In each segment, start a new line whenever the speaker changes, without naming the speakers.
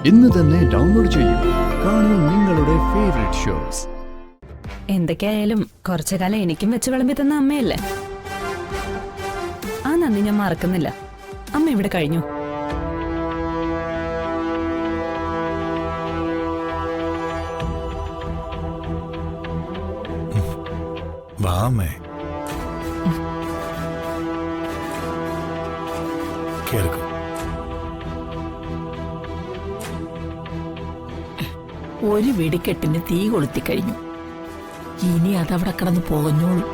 ഇന്ന് തന്നെ ഡൗൺലോഡ് ചെയ്യൂ. കാണൂ നിങ്ങളുടെ ഫേവറേറ്റ് ഷോസ്.
എന്തൊക്കെയായാലും കുറച്ചു കാലം എനിക്കും വെച്ച് വിളമ്പി തന്ന അമ്മയല്ലേ, ആ നന്ദി ഞാൻ മറക്കുന്നില്ല. അമ്മ ഇവിടെ കഴിഞ്ഞു.
വാമേ കേൾക്കും.
ഒരു വെടിക്കെട്ടിന് തീ കൊളുത്തി കഴിഞ്ഞു. ഇനി അതവിടെ കിടന്ന് പോകഞ്ഞോളൂ.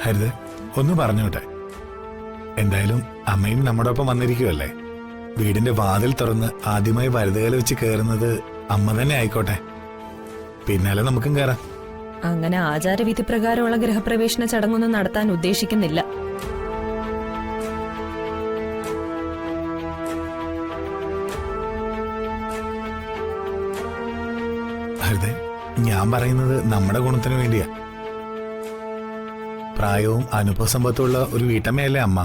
ഹരിത ഒന്ന് പറഞ്ഞോട്ടെ, എന്തായാലും അമ്മയും നമ്മുടെ ഒപ്പം വന്നിരിക്കുവല്ലേ. വീടിന്റെ വാതിൽ തുറന്ന് ആദ്യമായി വലതുകാല വെച്ച് കയറുന്നത് അമ്മ തന്നെ ആയിക്കോട്ടെ, പിന്നാലെ നമുക്കും കയറാം.
അങ്ങനെ ആചാരവിധി പ്രകാരമുള്ള ഗൃഹപ്രവേശന ചടങ്ങൊന്നും നടത്താൻ ഉദ്ദേശിക്കുന്നില്ല.
ഹരിത, ഞാൻ പറയുന്നത് നമ്മുടെ ഗുണത്തിന് വേണ്ടിയാ. പ്രായവും അനുഭവ സമ്പത്തുള്ള ഒരു വീട്ടമ്മയല്ലേ അമ്മ.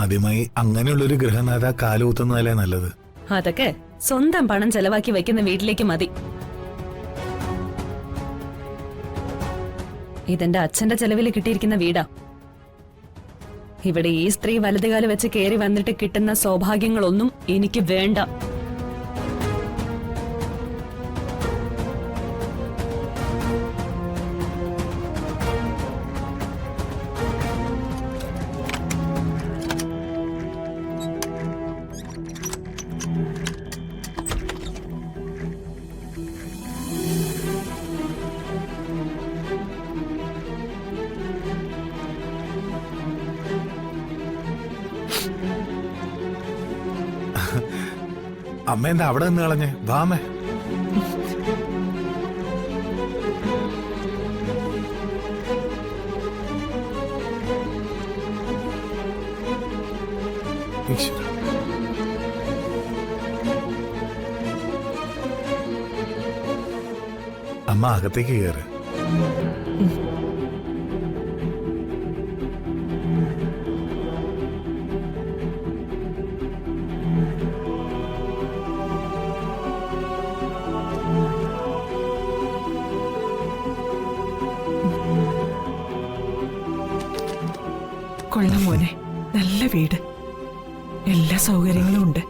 ആദ്യമായി അങ്ങനെയുള്ളൊരു ഗൃഹനാഥ കാലുകുത്തുന്നതല്ലേ നല്ലത്.
അതൊക്കെ സ്വന്തം പണം ചെലവാക്കി വെക്കുന്ന വീട്ടിലേക്ക് മതി. ഇതെന്റെ അച്ഛന്റെ ചെലവിൽ കിട്ടിയിരിക്കുന്ന വീടാ. ഇവിടെ ഈ സ്ത്രീ വലതുകാല് വെച്ച് കയറി വന്നിട്ട് കിട്ടുന്ന സൗഭാഗ്യങ്ങളൊന്നും എനിക്ക് വേണ്ട.
അമ്മ എന്താ അവിടെ നിന്ന് കളഞ്ഞേ? വാമേ. അമ്മ അകത്തേക്ക് കയറ്.
കൊള്ളാം മോനെ, നല്ല വീട്, എല്ലാ സൗകര്യങ്ങളും ഉണ്ട്.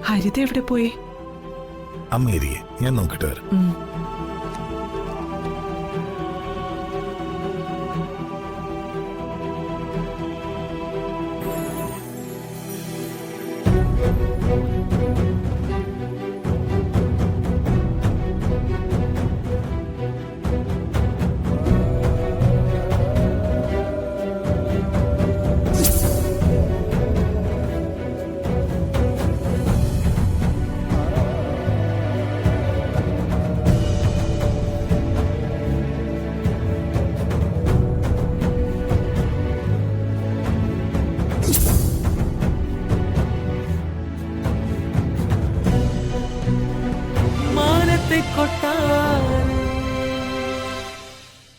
ഹരിത എവിടെ പോയി?
അമ്മ ഇരിക്കെ, ഞാൻ നോക്കിട്ട് വരാം.